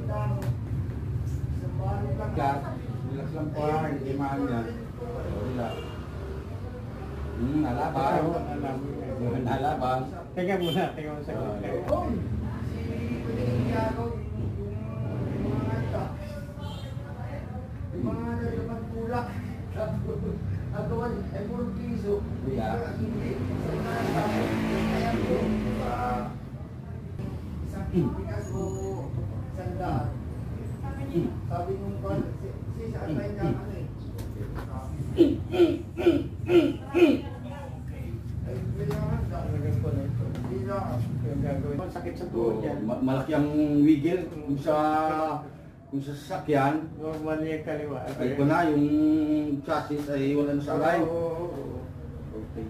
Relax. Relax lang po ha. Hindi mahal yan. Relax. Nalaban. Nalaban. Teka muna sa sabi nung si atay niya sakit sa tuhod yan. Malaki ang wiggle kung sa sasakyan. Normal yung kaliwa. Ay ko na, yung chassis ay wala na sa alay. Okay.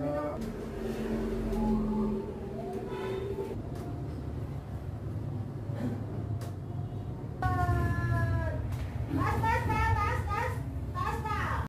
sa